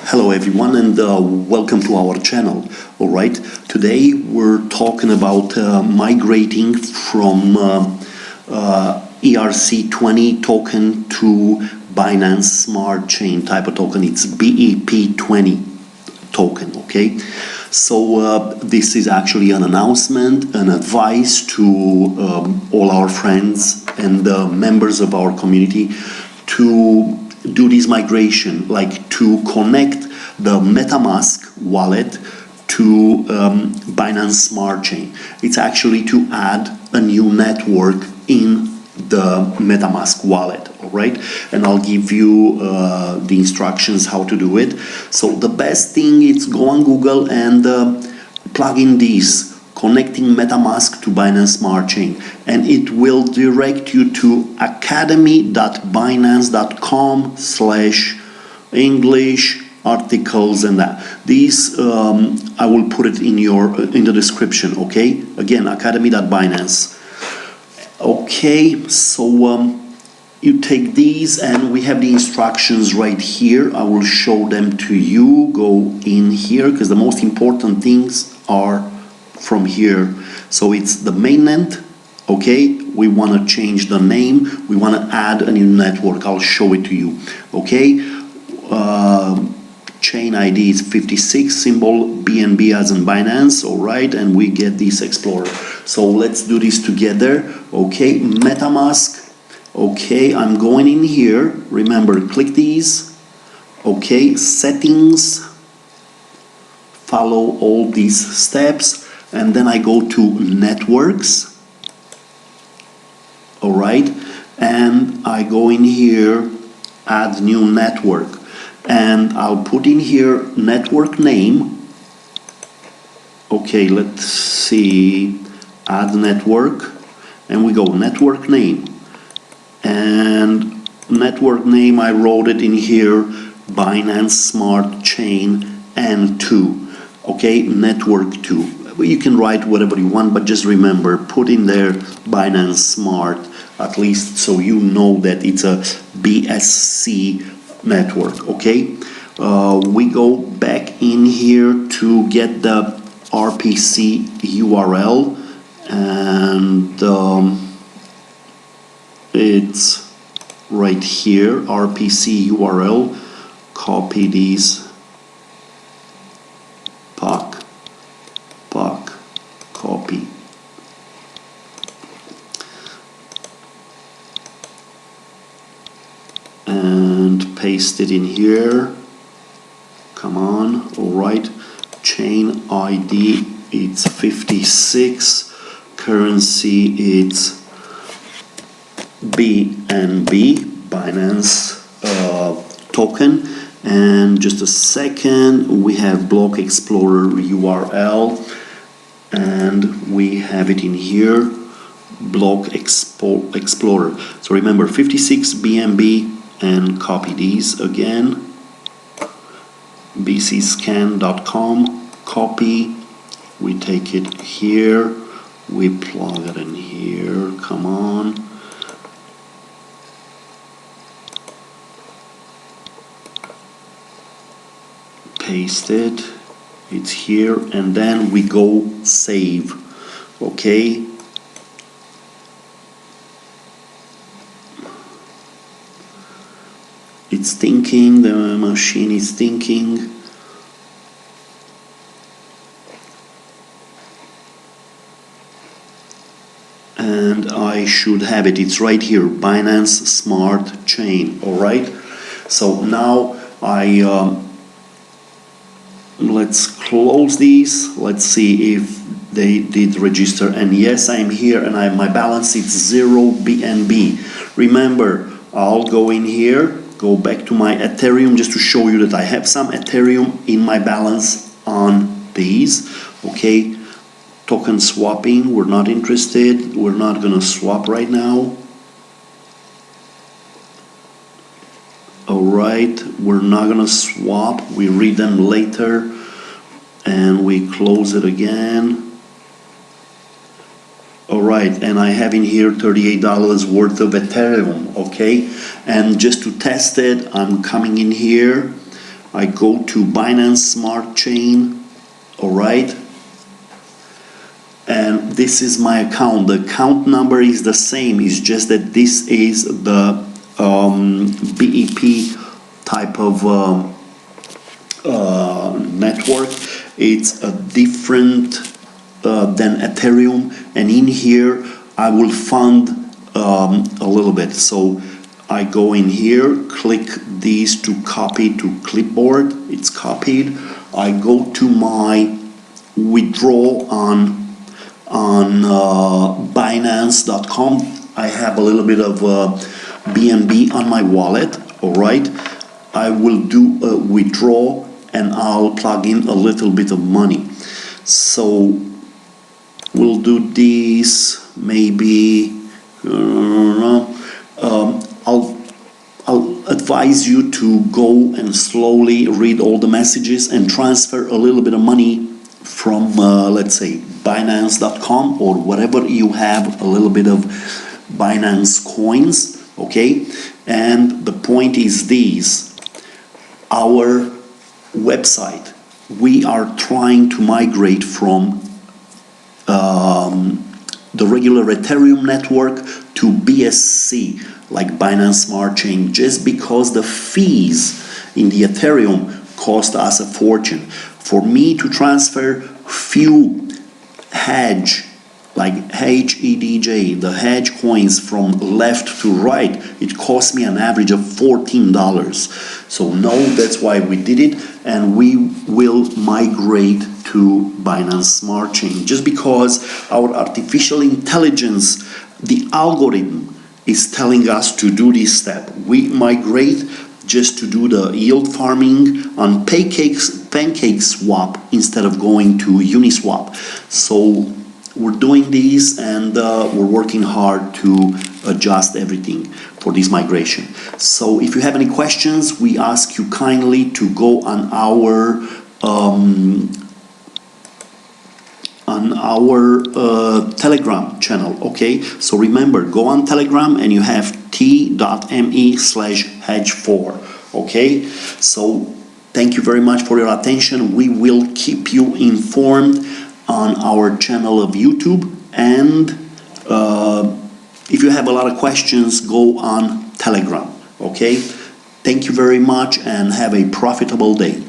Hello everyone, and welcome to our channel. Alright, today we're talking about migrating from ERC20 token to Binance Smart Chain type of token. It's BEP20 token, okay? So this is actually an announcement, an advice to all our friends and members of our community to do this migration, like to connect the Metamask wallet to Binance Smart Chain. It's actually to add a new network in the Metamask wallet, all right? And I'll give you the instructions how to do it. So the best thing is go on Google and plug in this, connecting Metamask to Binance Smart Chain, and it will direct you to academy.binance.com/English articles and that. These I will put it in the description, okay? Again, academy.binance. Okay, so you take these and we have the instructions right here. I will show them to you. Go in here because the most important things are from here. So it's the mainnet, okay? We want to change the name, we want to add a new network. I'll show it to you, okay? Chain ID is 56, symbol BNB as in Binance, all right? And we get this Explorer. So let's do this together, okay? Metamask, okay, I'm going in here. Remember, click these, okay? Settings, follow all these steps. And then I go to networks, all right, and I go in here, add new network, and I'll put in here network name. Okay, let's see, add network, and we go network name, and network name I wrote it in here, Binance Smart Chain N2, okay, network 2. You can write whatever you want, but just remember, put in there Binance Smart, at least so you know that it's a BSC network, okay? We go back in here to get the RPC URL, and it's right here, RPC URL. Copy these, copy, and paste it in here. Come on, all right. Chain ID, it's 56. Currency, it's BNB, Binance token. And just a second, we have Block Explorer URL, and we have it in here, Block Explorer. So remember, 56 BNB, and copy these again, bcscan.com, copy, we take it here, we plug it in here, come on. Paste it, it's here, and then we go save, okay? It's thinking, the machine is thinking. And I should have it, it's right here, Binance Smart Chain, all right? So now let's close these. Let's see if they did register. And yes, I'm here, and my balance is 0 BNB. Remember, I'll go in here, go back to my Ethereum just to show you that I have some Ethereum in my balance on these. Okay, token swapping, we're not interested. We're not gonna swap right now. Alright, we're not gonna swap, we read them later, and we close it again. Alright, and I have in here $38 worth of Ethereum, okay? And just to test it, I'm coming in here, I go to Binance Smart Chain, all right, and this is my account. The account number is the same, it's just that this is the BEP type of network. It's a different than Ethereum, and in here I will fund a little bit. So I go in here, click these to copy to clipboard, it's copied. I go to my withdraw on Binance.com. I have a little bit of BNB on my wallet, all right. I will do a withdraw and I'll plug in a little bit of money. So we'll do this maybe. I'll advise you to go and slowly read all the messages and transfer a little bit of money from let's say Binance.com or whatever you have, a little bit of Binance coins, okay. And the point is this: our website, we are trying to migrate from the regular Ethereum network to BSC, like Binance Smart Chain, just because the fees in the Ethereum cost us a fortune. For me to transfer few HEDJ, like HEDJ, the HEDJ coins from left to right, it cost me an average of $14. So no, that's why we did it, and we will migrate to Binance Smart Chain, just because our artificial intelligence, the algorithm, is telling us to do this step. We migrate just to do the yield farming on PancakeSwap instead of going to Uniswap. So we're doing this, and we're working hard to adjust everything for this migration. So if you have any questions, we ask you kindly to go on our Telegram channel, okay? So remember, go on Telegram and you have t.me/hedge4, okay? So thank you very much for your attention. We will keep you informed on our channel of YouTube, and if you have a lot of questions, go on Telegram, okay? Thank you very much and have a profitable day.